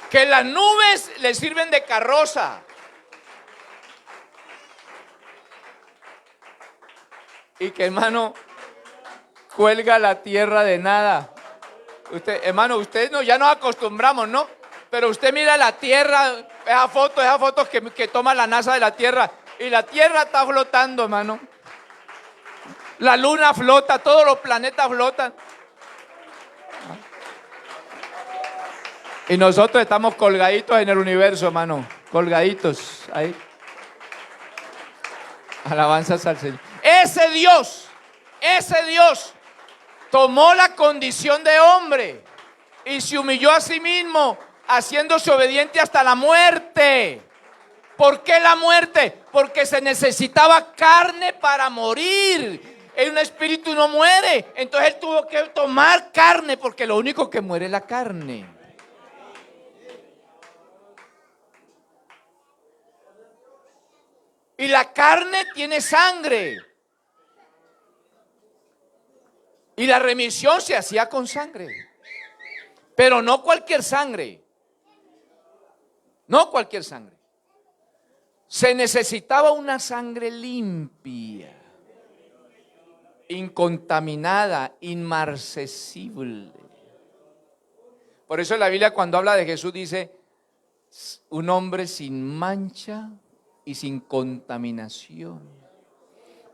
Que las nubes le sirven de carroza. Y que, hermano, cuelga la tierra de nada. Usted, hermano, usted no, ya nos acostumbramos, ¿no? Pero usted mira la tierra, esas fotos que toma la NASA de la tierra, y la tierra está flotando, hermano. La luna flota, todos los planetas flotan. Y nosotros estamos colgaditos en el universo, hermano. Colgaditos ahí. Alabanzas al Señor. Ese Dios tomó la condición de hombre y se humilló a sí mismo, haciéndose obediente hasta la muerte. ¿Por qué la muerte? Porque se necesitaba carne para morir. Un espíritu no muere. Entonces él tuvo que tomar carne, porque lo único que muere es la carne. Y la carne tiene sangre. Y la remisión se hacía con sangre. Pero no cualquier sangre. No cualquier sangre. Se necesitaba una sangre limpia, incontaminada, inmarcesible. Por eso la Biblia, cuando habla de Jesús, dice: un hombre sin mancha y sin contaminación.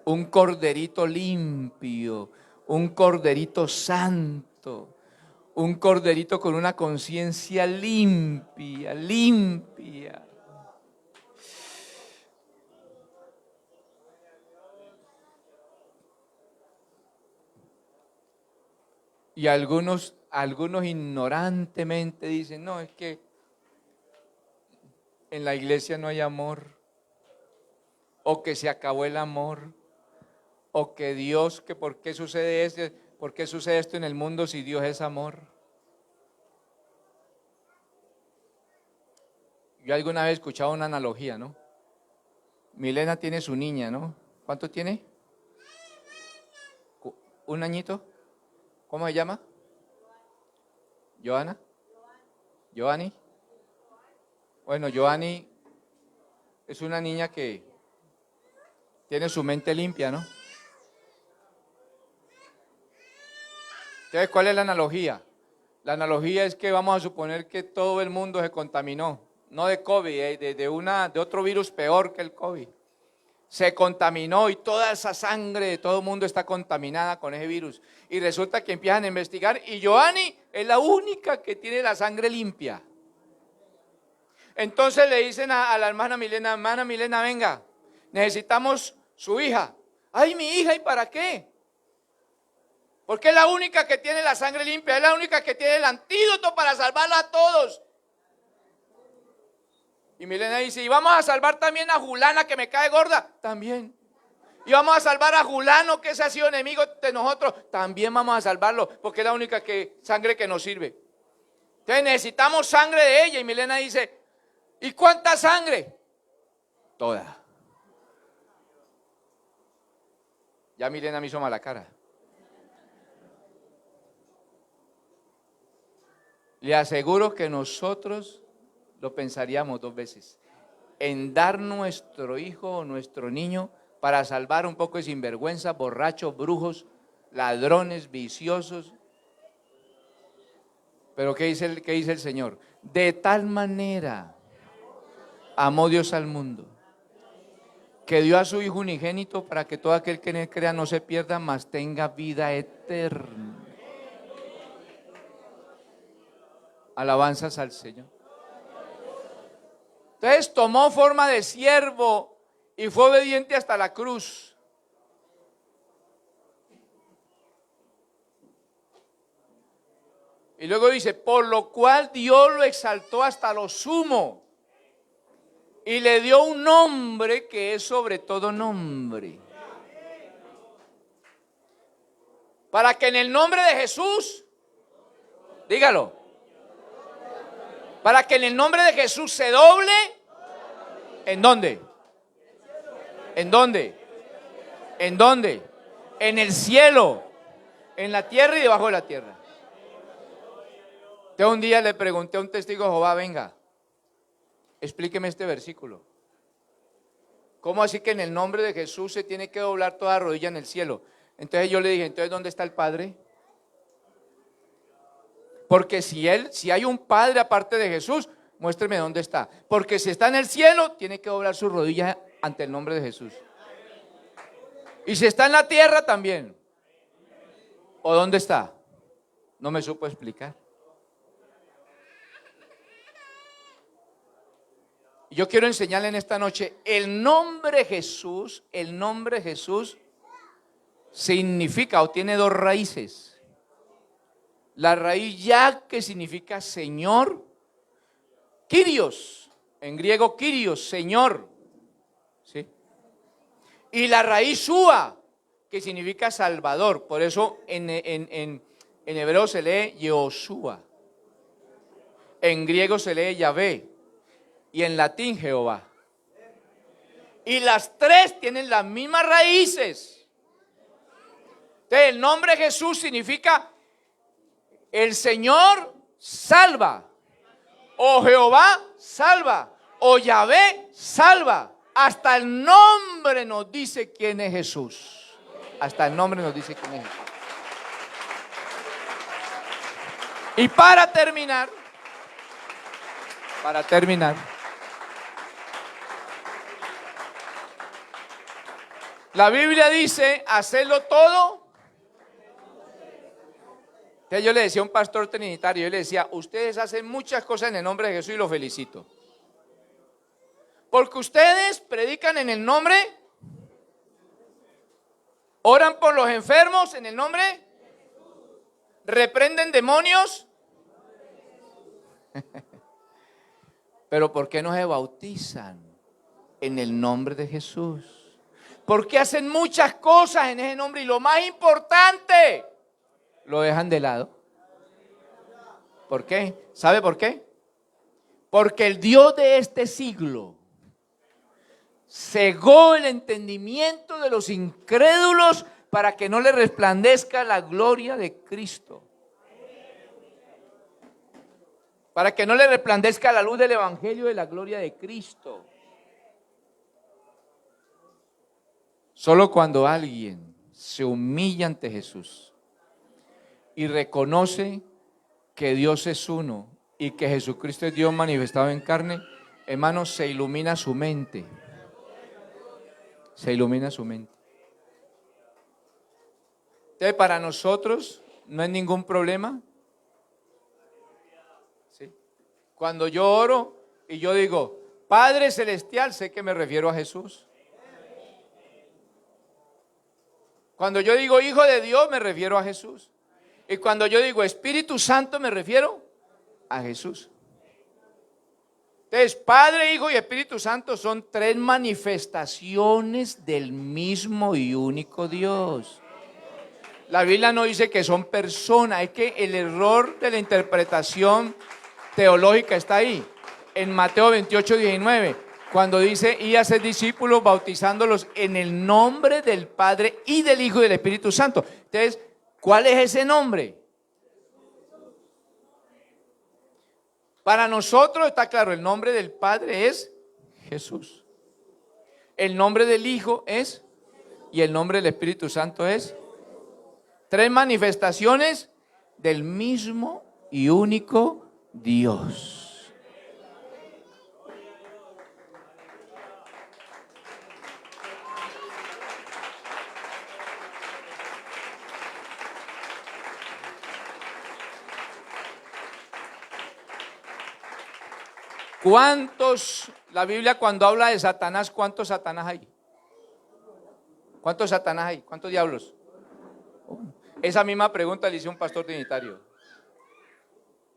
un corderito limpio, un corderito santo, un corderito con una conciencia limpia, limpia. Y algunos ignorantemente dicen, no, es que en la iglesia no hay amor, o que se acabó el amor, o que Dios, que por qué sucede esto en el mundo si Dios es amor. Yo alguna vez he escuchado una analogía, ¿no? Milena tiene su niña, ¿no? ¿Cuánto tiene? ¿Un añito? ¿Cómo se llama? ¿Joana? ¿Joani? Bueno, Joani es una niña que tiene su mente limpia, ¿no? Entonces, ¿cuál es la analogía? La analogía es que vamos a suponer que todo el mundo se contaminó, no de COVID, de otro virus peor que el COVID. Se contaminó y toda esa sangre de todo el mundo está contaminada con ese virus. Y resulta que empiezan a investigar y Joani es la única que tiene la sangre limpia. Entonces le dicen a la hermana Milena, venga, necesitamos su hija. Ay, mi hija, ¿y para qué? Porque es la única que tiene la sangre limpia, es la única que tiene el antídoto para salvarla a todos. Y Milena dice, y vamos a salvar también a Julana que me cae gorda, también. Y vamos a salvar a Julano que ese ha sido enemigo de nosotros, también vamos a salvarlo, porque es la única sangre que nos sirve. Entonces necesitamos sangre de ella. Y Milena dice, ¿y cuánta sangre? Toda. Ya Milena me hizo mala cara. Le aseguro que nosotros lo pensaríamos 2 veces en dar nuestro hijo o nuestro niño para salvar un poco de sinvergüenza, borrachos, brujos, ladrones, viciosos. Pero ¿qué dice el Señor? De tal manera amó Dios al mundo, que dio a su Hijo unigénito para que todo aquel que en él crea no se pierda, mas tenga vida eterna. Alabanzas al Señor. Entonces tomó forma de siervo y fue obediente hasta la cruz. Y luego dice, por lo cual Dios lo exaltó hasta lo sumo y le dio un nombre que es sobre todo nombre. Para que en el nombre de Jesús, dígalo, para que en el nombre de Jesús se doble, ¿en dónde? ¿En dónde? ¿En dónde? En el cielo, en la tierra y debajo de la tierra. Yo un día le pregunté a un testigo de Jehová, venga, explíqueme este versículo. ¿Cómo así que en el nombre de Jesús se tiene que doblar toda rodilla en el cielo? Entonces yo le dije, entonces ¿dónde está el Padre? Porque si hay un Padre aparte de Jesús, muéstreme dónde está. Porque si está en el cielo, tiene que doblar sus rodillas ante el nombre de Jesús. Y si está en la tierra también. ¿O dónde está? No me supo explicar. Yo quiero enseñarle en esta noche, el nombre Jesús significa o tiene 2 raíces. La raíz Yah, que significa Señor, Kyrios, en griego Kyrios, Señor, ¿sí? Y la raíz Shua, que significa Salvador, por eso en hebreo se lee Yehoshua, en griego se lee Yahvé y en latín Jehová. Y las 3 tienen las mismas raíces. Entonces el nombre Jesús significa el Señor salva, o Jehová salva, o Yahvé salva. Hasta el nombre nos dice quién es Jesús. Hasta el nombre nos dice quién es Jesús. Y para terminar, La Biblia dice, hacerlo todo. Entonces yo le decía a un pastor trinitario, yo le decía, ustedes hacen muchas cosas en el nombre de Jesús y los felicito. Porque ustedes predican en el nombre, oran por los enfermos en el nombre, reprenden demonios. Pero ¿por qué no se bautizan en el nombre de Jesús? ¿Por qué hacen muchas cosas en ese nombre? Y lo más importante, lo dejan de lado. ¿Por qué? ¿Sabe por qué? Porque el Dios de este siglo cegó el entendimiento de los incrédulos para que no le resplandezca la gloria de Cristo. Para que no le resplandezca la luz del evangelio de la gloria de Cristo. Solo cuando alguien se humilla ante Jesús y reconoce que Dios es uno y que Jesucristo es Dios manifestado en carne, hermanos, se ilumina su mente. Se ilumina su mente. Entonces, para nosotros no hay ningún problema. ¿Sí? Cuando yo oro y yo digo, Padre Celestial, sé que me refiero a Jesús. Cuando yo digo Hijo de Dios, me refiero a Jesús. Y cuando yo digo Espíritu Santo, me refiero a Jesús. Entonces, Padre, Hijo y Espíritu Santo son tres manifestaciones del mismo y único Dios. La Biblia no dice que son personas, es que el error de la interpretación teológica está ahí. En Mateo 28:19, cuando dice, y hacer discípulos bautizándolos en el nombre del Padre y del Hijo y del Espíritu Santo. Entonces, ¿cuál es ese nombre? Para nosotros está claro, el nombre del Padre es Jesús. El nombre del Hijo es, y el nombre del Espíritu Santo es. Tres manifestaciones del mismo y único Dios. ¿Cuántos, la Biblia cuando habla de Satanás, cuántos Satanás hay? ¿Cuántos Satanás hay? ¿Cuántos diablos? Esa misma pregunta le hice a un pastor trinitario.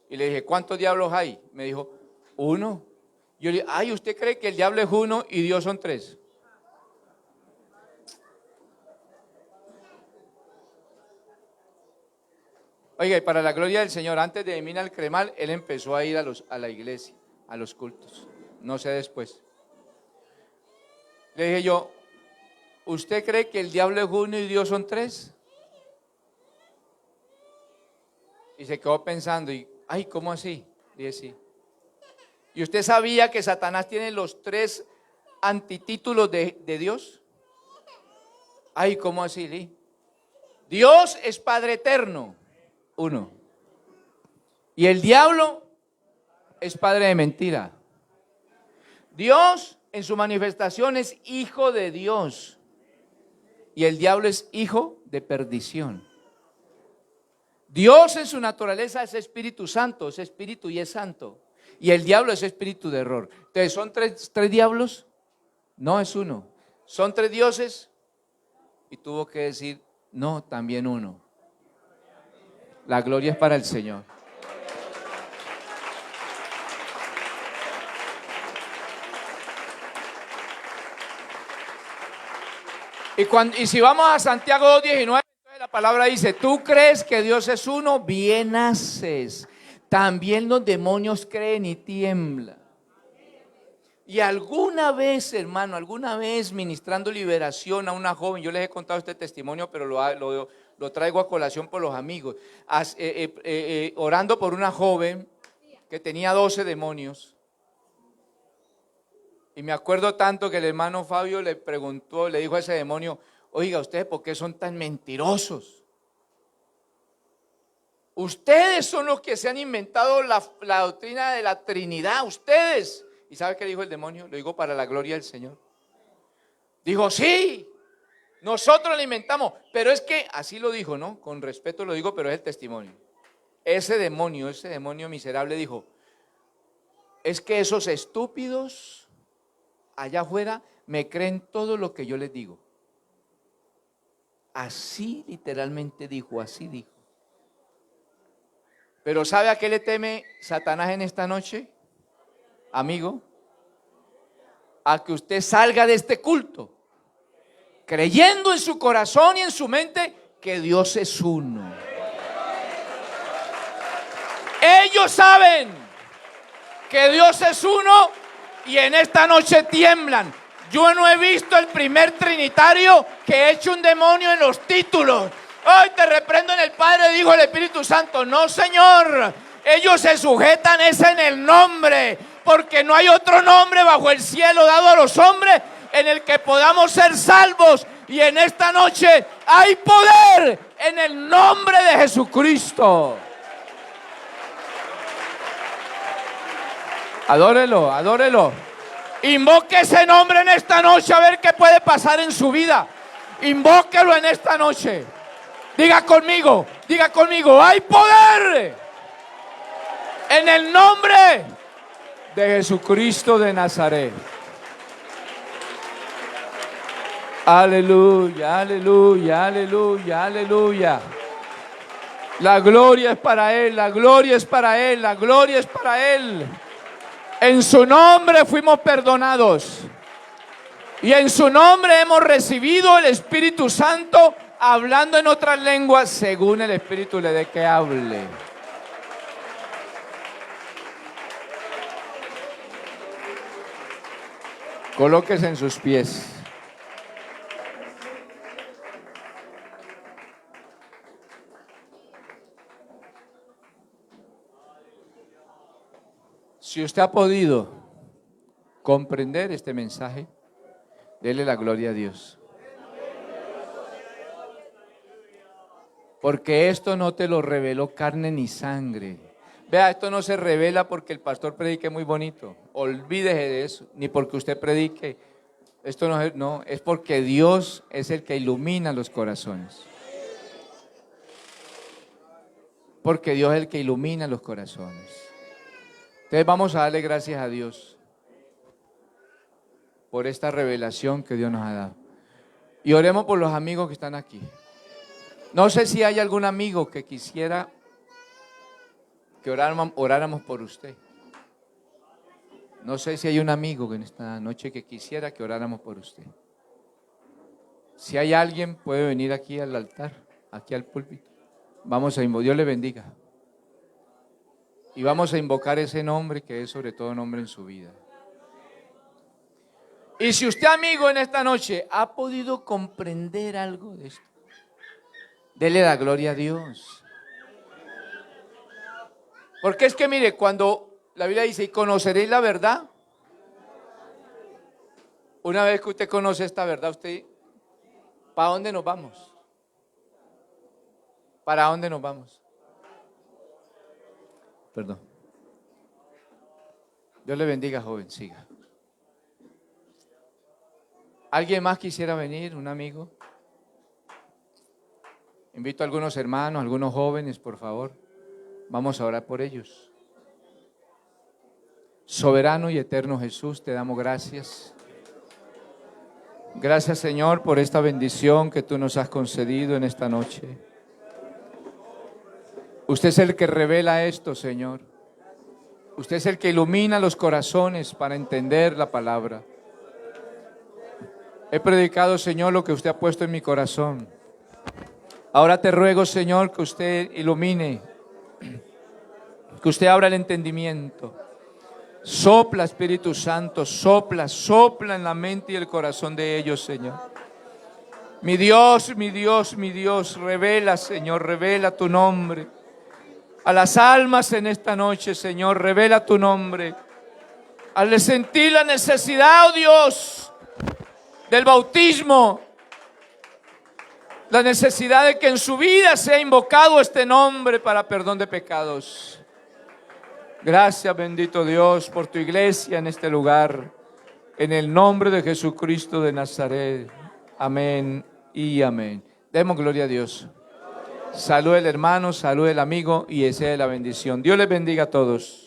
Y le dije, ¿cuántos diablos hay? Me dijo, uno. Yo le dije, ay, ¿usted cree que el diablo es uno y Dios son tres? Oiga, y para la gloria del Señor, antes de Mina al Cremal, él empezó a ir a la iglesia, a los cultos. No sé después. Le dije yo, ¿usted cree que el diablo es uno y Dios son tres? Y se quedó pensando, y, ay, ¿cómo así? Dije, sí. ¿Y usted sabía que Satanás tiene los tres antitítulos de Dios? Ay, ¿cómo así? Dije, Dios es Padre eterno, uno. Y el diablo es padre de mentira. Dios en su manifestación es hijo de Dios. Y el diablo es hijo de perdición. Dios en su naturaleza es Espíritu Santo, es Espíritu y es Santo. Y el diablo es espíritu de error. Entonces, ¿son tres diablos? No, es uno. ¿Son tres dioses? Y tuvo que decir, no, también uno. La gloria es para el Señor. Y si vamos a Santiago 2:19, la palabra dice, tú crees que Dios es uno, bien haces. También los demonios creen y tiemblan. Y alguna vez, hermano, alguna vez ministrando liberación a una joven, yo les he contado este testimonio, pero lo traigo a colación por los amigos, orando por una joven que tenía 12 demonios. Y me acuerdo tanto que el hermano Fabio le preguntó, le dijo a ese demonio, oiga, ¿ustedes por qué son tan mentirosos? Ustedes son los que se han inventado la doctrina de la Trinidad, ustedes. ¿Y sabe qué dijo el demonio? Lo digo para la gloria del Señor. Dijo, sí, Nosotros alimentamos, pero es que así lo dijo, ¿no? Con respeto lo digo, pero es el testimonio. Ese demonio miserable dijo, es que esos estúpidos allá afuera me creen todo lo que yo les digo. Así literalmente dijo, así dijo. Pero ¿sabe a qué le teme Satanás en esta noche, amigo? A que usted salga de este culto creyendo en su corazón y en su mente que Dios es uno. Ellos saben que Dios es uno y en esta noche tiemblan. Yo no he visto el primer trinitario que eche un demonio en los títulos. Hoy te reprendo en el Padre, dijo el Espíritu Santo. No, Señor, ellos se sujetan es en el nombre, porque no hay otro nombre bajo el cielo dado a los hombres en el que podamos ser salvos. Y en esta noche hay poder en el nombre de Jesucristo. Adórelo, adórelo. Invoque ese nombre en esta noche a ver qué puede pasar en su vida. Invóquelo en esta noche. Diga conmigo, hay poder en el nombre de Jesucristo de Nazaret. Aleluya, aleluya, aleluya, aleluya. La gloria es para Él, la gloria es para Él, la gloria es para Él. En su nombre fuimos perdonados. Y en su nombre hemos recibido el Espíritu Santo hablando en otras lenguas según el Espíritu le dé que hable. Colóquese en sus pies. Si usted ha podido comprender este mensaje, dele la gloria a Dios. Porque esto no te lo reveló carne ni sangre. Vea, esto no se revela porque el pastor predique muy bonito. Olvídese de eso. Ni porque usted predique. Esto no, es porque Dios es el que ilumina los corazones. Porque Dios es el que ilumina los corazones. Entonces vamos a darle gracias a Dios por esta revelación que Dios nos ha dado. Y oremos por los amigos que están aquí. No sé si hay algún amigo que quisiera que oráramos por usted. No sé si hay un amigo en esta noche que quisiera que oráramos por usted. Si hay alguien, puede venir aquí al altar, aquí al púlpito. Vamos a invocar, Dios le bendiga. Y vamos a invocar ese nombre que es sobre todo nombre en su vida. Y si usted, amigo, en esta noche ha podido comprender algo de esto, dele la gloria a Dios. Porque es que mire, cuando la Biblia dice, y conoceréis la verdad, una vez que usted conoce esta verdad, usted, ¿para dónde nos vamos? ¿Para dónde nos vamos? Perdón. Dios le bendiga, joven, siga. ¿Alguien más quisiera venir? ¿Un amigo? Invito a algunos hermanos, algunos jóvenes, por favor. Vamos a orar por ellos. Soberano y eterno Jesús, te damos gracias. Gracias, Señor, por esta bendición que tú nos has concedido en esta noche. Usted es el que revela esto, Señor. Usted es el que ilumina los corazones para entender la palabra. He predicado, Señor, lo que usted ha puesto en mi corazón. Ahora te ruego, Señor, que usted ilumine, que usted abra el entendimiento. Sopla, Espíritu Santo, sopla en la mente y el corazón de ellos, Señor. Mi Dios, mi Dios, mi Dios, revela, Señor, revela tu nombre. A las almas en esta noche, Señor, revela tu nombre. Al sentir la necesidad, oh Dios, del bautismo, la necesidad de que en su vida sea invocado este nombre para perdón de pecados. Gracias, bendito Dios, por tu iglesia en este lugar. En el nombre de Jesucristo de Nazaret. Amén. y amén. Demos gloria a Dios. Salude el hermano, salude el amigo y desee la bendición. Dios les bendiga a todos.